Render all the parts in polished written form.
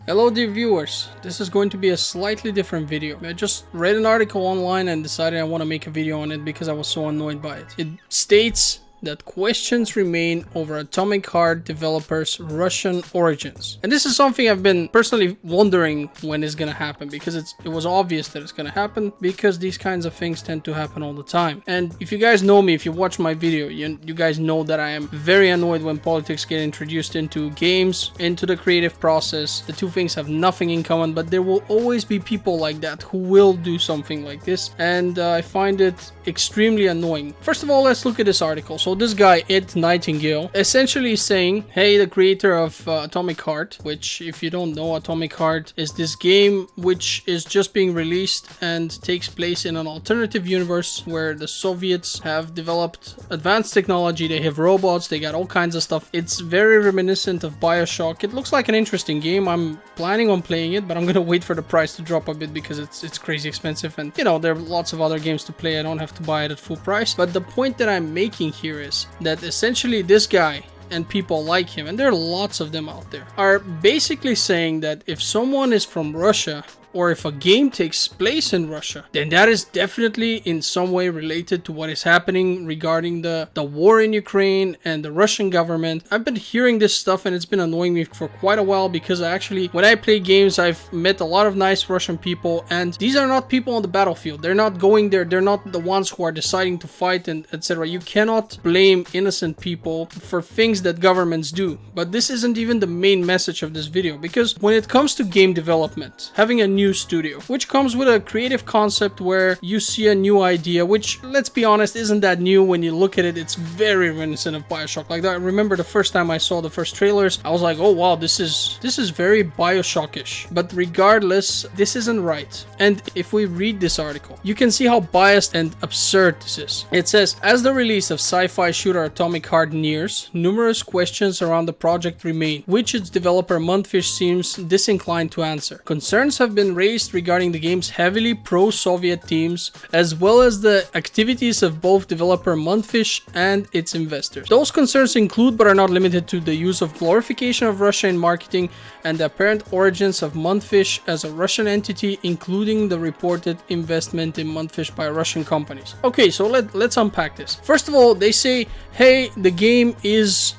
Hello dear viewers, this is going to be a slightly different video. I just read an article online and decided I want to make a video on it because I was so annoyed by it. It states that questions remain over Atomic Heart developers' Russian origins. And this is something I've been personally wondering when it's gonna happen, because it was obvious that it's gonna happen, because these kinds of things tend to happen all the time. And if you guys know me, if you watch my video, you guys know that I am very annoyed when politics get introduced into games, into the creative process. The two things have nothing in common, but there will always be people like that who will do something like this, and I find it extremely annoying. First of all, let's look at this article. So this guy, Ed Nightingale, essentially is saying, hey, the creator of Atomic Heart, which, if you don't know, Atomic Heart is this game which is just being released and takes place in an alternative universe where the Soviets have developed advanced technology. They have robots, they got all kinds of stuff. It's very reminiscent of BioShock. It looks like an interesting game. I'm planning on playing it, but I'm gonna wait for the price to drop a bit because it's crazy expensive, and you know, there are lots of other games to play. I don't have to buy it at full price. But the point that I'm making here is that essentially this guy and people like him, and there are lots of them out there, are basically saying that if someone is from Russia, or if a game takes place in Russia, then that is definitely in some way related to what is happening regarding the war in Ukraine and the Russian government. I've been hearing this stuff and it's been annoying me for quite a while, because when I play games, I've met a lot of nice Russian people, and these are not people on the battlefield. They're not going there. They're not the ones who are deciding to fight and etc. You cannot blame innocent people for things that governments do. But this isn't even the main message of this video, because when it comes to game development, having a new studio, which comes with a creative concept where you see a new idea, which, let's be honest, isn't that new. When you look at it, it's very reminiscent of BioShock. Like that, I remember the first time I saw the first trailers, I was like, oh wow, this is very BioShock-ish. But regardless, this isn't right. And if we read this article, you can see how biased and absurd this is. It says, as the release of sci-fi shooter Atomic Heart nears, numerous questions around the project remain, which its developer Montfish seems disinclined to answer. Concerns have been raised regarding the game's heavily pro-Soviet themes, as well as the activities of both developer Montfish and its investors. Those concerns include, but are not limited to, the use of glorification of Russia in marketing and the apparent origins of Montfish as a Russian entity, including the reported investment in Montfish by Russian companies. Okay, so let's unpack this. First of all, they say, hey, the game is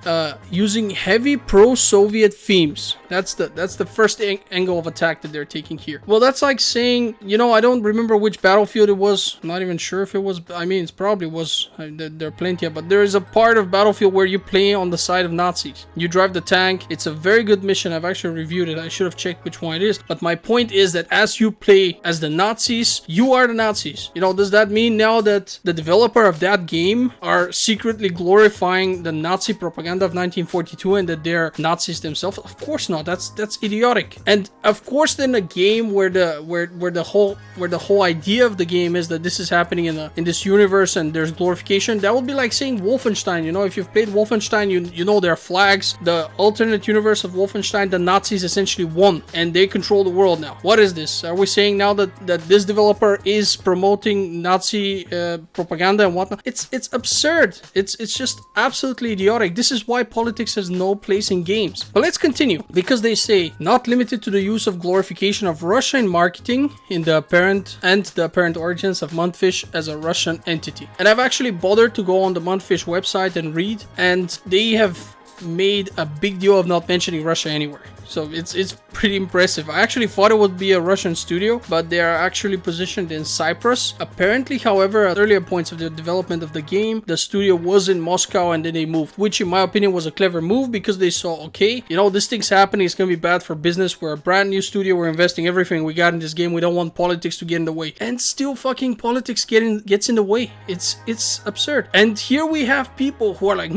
using heavy pro-Soviet themes. That's the first angle of attack that they're taking here. Well, that's like saying, you know, I don't remember which Battlefield it was. I'm not even sure if it was. I mean, it probably was. There are plenty of, but there is a part of Battlefield where you play on the side of Nazis. You drive the tank. It's a very good mission. I've actually reviewed it. I should have checked which one it is. But my point is that as you play as the Nazis, you are the Nazis. You know, does that mean now that the developer of that game are secretly glorifying the Nazi propaganda of 1942 and that they're Nazis themselves? Of course not. That's idiotic. And of course, then a game where the whole idea of the game is that this is happening in this universe and there's glorification, that would be like saying Wolfenstein. You know, if you've played Wolfenstein, you know there are flags. The alternate universe of Wolfenstein, the Nazis essentially won and they control the world now. What is this? Are we saying now that this developer is promoting Nazi propaganda and whatnot? It's absurd. It's just absolutely idiotic. This is why politics has no place in games. But let's continue, because they say, not limited to the use of glorification of Russia in marketing in the apparent origins of Montfish as a Russian entity. And I've actually bothered to go on the Montfish website and read, and they have made a big deal of not mentioning Russia anywhere. So it's pretty impressive. I actually thought it would be a Russian studio, but they are actually positioned in Cyprus. Apparently, however, at earlier points of the development of the game, the studio was in Moscow and then they moved, which in my opinion was a clever move, because they saw, okay, you know, this thing's happening, it's gonna be bad for business. We're a brand new studio, we're investing everything we got in this game, we don't want politics to get in the way. And still fucking politics gets in the way. It's absurd. And here we have people who are like,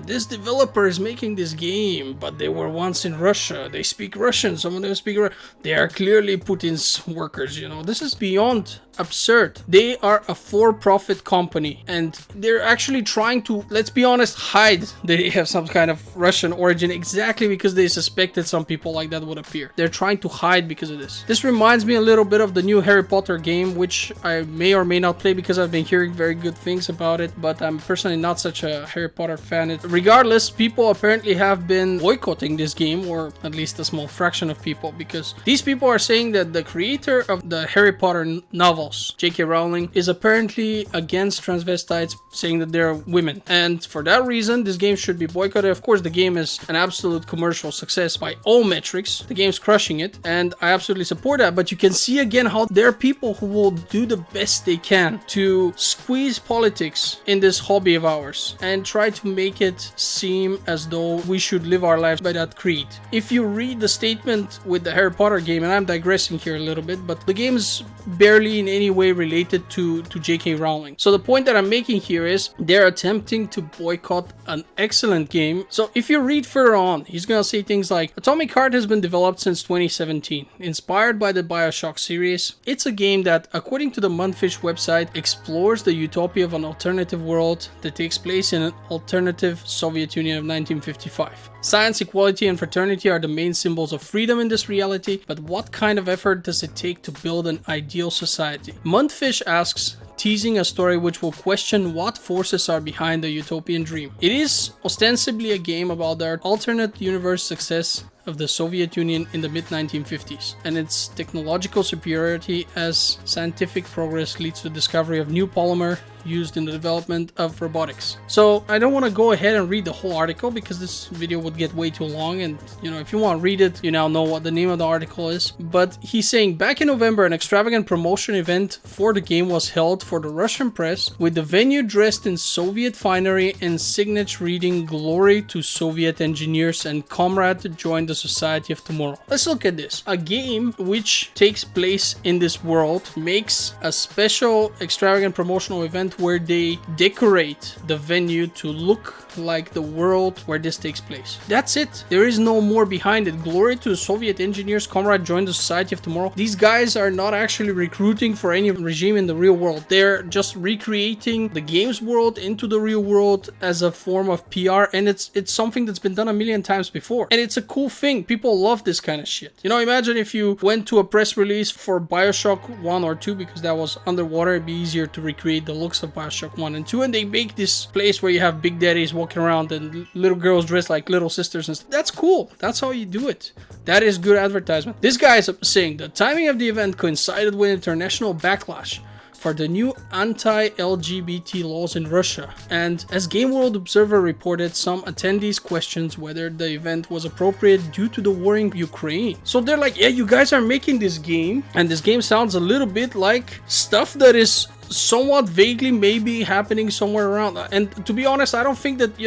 this developer is making this game, but they were once in Russia. They speak Russian. Some of them speak Russian. They are clearly Putin's workers, you know. This is beyond absurd. They are a for-profit company and they're actually trying to, let's be honest, hide that they have some kind of Russian origin, exactly because they suspected some people like that would appear. They're trying to hide because of this. This reminds me a little bit of the new Harry Potter game, which I may or may not play because I've been hearing very good things about it, but I'm personally not such a Harry Potter fan. Regardless, people apparently have been boycotting this game, or at least a small fraction of people, because these people are saying that the creator of the Harry Potter novels, J.K. Rowling, is apparently against transvestites, saying that they're women. And for that reason, this game should be boycotted. Of course, the game is an absolute commercial success by all metrics. The game's crushing it, and I absolutely support that. But you can see again how there are people who will do the best they can to squeeze politics in this hobby of ours and try to make it seem as though we should live our lives by that creed. If you read the statement with the Harry Potter game, and I'm digressing here a little bit, but the game is barely in any way related to J.K. Rowling. So the point that I'm making here is they're attempting to boycott an excellent game. So if you read further on, he's gonna say things like, Atomic Heart has been developed since 2017, inspired by the BioShock series. It's a game that, according to the Mundfish website, explores the utopia of an alternative world that takes place in an alternative Soviet Union of 1955. Science, equality, and fraternity are the main symbols of freedom in this reality, but what kind of effort does it take to build an ideal society? Mundfish asks, teasing a story which will question what forces are behind the utopian dream. It is ostensibly a game about the alternate universe success of the Soviet Union in the mid-1950s and its technological superiority as scientific progress leads to the discovery of new polymer used in the development of robotics. So I don't want to go ahead and read the whole article because this video would get way too long, and if you want to read it, you now know what the name of the article is. But he's saying, back in November, an extravagant promotion event for the game was held for the Russian press, with the venue dressed in Soviet finery and signage reading "Glory to Soviet engineers" and "Comrade, join the Society of Tomorrow." Let's look at this. A game which takes place in this world makes a special extravagant promotional event where they decorate the venue to look like the world where this takes place. That's it. There is no more behind it. Glory to Soviet engineers, comrade, join the Society of Tomorrow. These guys are not actually recruiting for any regime in the real world. They're just recreating the games world into the real world as a form of PR, and it's something that's been done a million times before. And it's a cool thing. People love this kind of shit. Imagine if you went to a press release for BioShock 1 or 2, because that was underwater. It'd be easier to recreate the looks of BioShock 1 and 2, and they make this place where you have big daddies walking around and little girls dressed like little sisters and stuff. That's cool. That's how you do it. That is good advertisement. This guy is saying the timing of the event coincided with international backlash for the new anti-LGBT laws in Russia. And as Game World Observer reported, some attendees questioned whether the event was appropriate due to the war in Ukraine. So they're like, yeah, you guys are making this game, and this game sounds a little bit like stuff that is somewhat vaguely maybe happening somewhere around. And to be honest, I don't think that,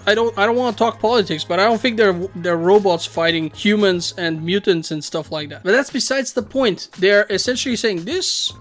I don't want to talk politics, but I don't think they're robots fighting humans and mutants and stuff like that. But that's besides the point. They're essentially saying this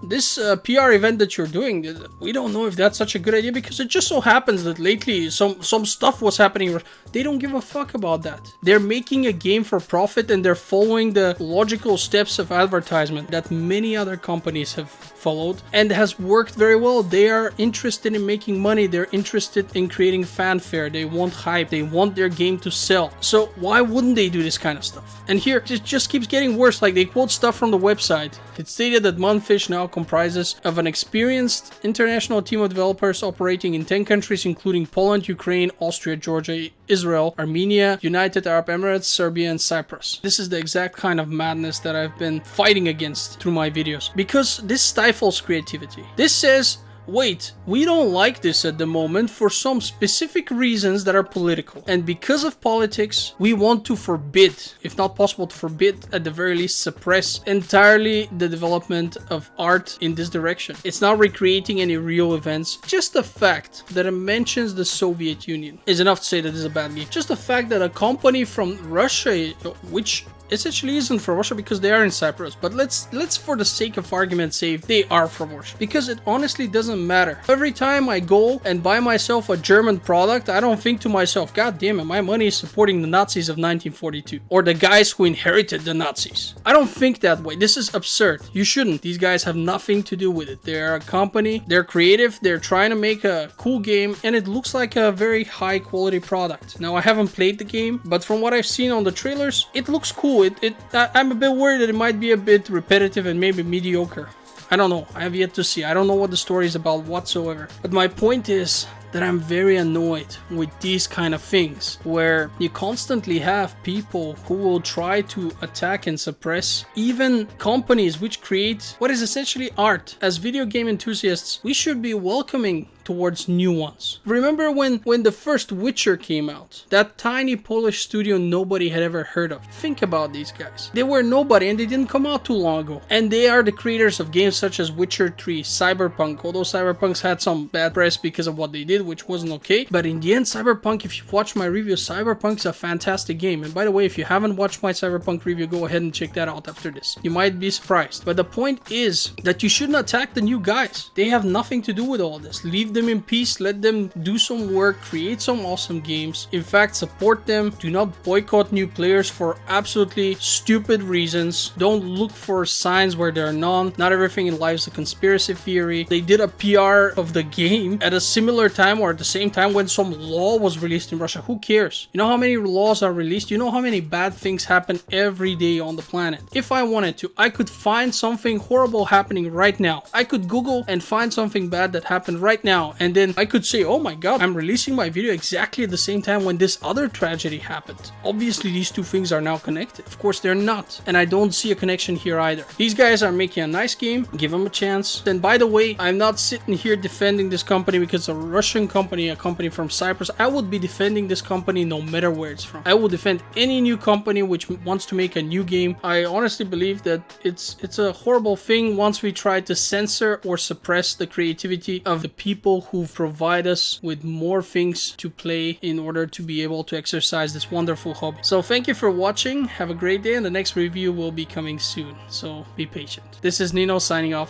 PR event that you're doing, we don't know if that's such a good idea, because it just so happens that lately some stuff was happening. They don't give a fuck about that. They're making a game for profit, and they're following the logical steps of advertisement that many other companies have followed and has worked very well. They are interested in making money. They're interested in creating fanfare. They want hype. They want their game to sell. So why wouldn't they do this kind of stuff? And here it just keeps getting worse. Like, they quote stuff from the website. It stated that Mundfish now comprises of an experienced international team of developers operating in 10 countries, including Poland, Ukraine, Austria, Georgia, Israel, Armenia, United Arab Emirates, Serbia, and Cyprus. This is the exact kind of madness that I've been fighting against through my videos, because this stifles creativity. This says, wait, we don't like this at the moment for some specific reasons that are political. And because of politics, we want to forbid, if not possible to forbid, at the very least suppress entirely the development of art in this direction. It's not recreating any real events. Just the fact that it mentions the Soviet Union is enough to say that this is a bad game. Just the fact that a company from Russia, which essentially isn't from Russia because they are in Cyprus, but let's for the sake of argument say if they are from Russia, because it honestly doesn't matter. Every time I go and buy myself a German product, I don't think to myself, god damn it, my money is supporting the Nazis of 1942 or the guys who inherited the Nazis. I don't think that way. This is absurd. You shouldn't. These guys have nothing to do with it. They're a company, they're creative, they're trying to make a cool game, and it looks like a very high quality product. Now, I haven't played the game, but from what I've seen on the trailers, it looks cool. I'm a bit worried that it might be a bit repetitive and maybe mediocre. I don't know. I have yet to see. I don't know what the story is about whatsoever. But my point is, that I'm very annoyed with these kind of things, where you constantly have people who will try to attack and suppress even companies which create what is essentially art. As video game enthusiasts, we should be welcoming towards new ones. Remember when the first Witcher came out? That tiny Polish studio nobody had ever heard of. Think about these guys. They were nobody and they didn't come out too long ago. And they are the creators of games such as Witcher 3, Cyberpunk, although Cyberpunk's had some bad press because of what they did, which wasn't okay. But in the end, Cyberpunk, if you've watched my review, Cyberpunk's a fantastic game. And by the way, if you haven't watched my Cyberpunk review, go ahead and check that out after this. You might be surprised. But the point is that you shouldn't attack the new guys. They have nothing to do with all this. Leave them in peace, let them do some work, create some awesome games. In fact, support them. Do not boycott new players for absolutely stupid reasons. Don't look for signs where there are none. Not everything in life is a conspiracy theory. They did a PR of the game at a similar time or at the same time when some law was released in Russia. Who cares? You know how many laws are released? You know how many bad things happen every day on the planet? If I wanted to, I could find something horrible happening right now. I could Google and find something bad that happened right now, and then I could say, oh my god, I'm releasing my video exactly at the same time when this other tragedy happened. Obviously, these two things are now connected. Of course, they're not. And I don't see a connection here either. These guys are making a nice game. Give them a chance. And by the way, I'm not sitting here defending this company because it's a Russian company, a company from Cyprus. I would be defending this company no matter where it's from. I will defend any new company which wants to make a new game. I honestly believe that it's a horrible thing once we try to censor or suppress the creativity of the people who provide us with more things to play in order to be able to exercise this wonderful hobby. So thank you for watching. Have a great day, and the next review will be coming soon. So be patient. This is Nino signing off.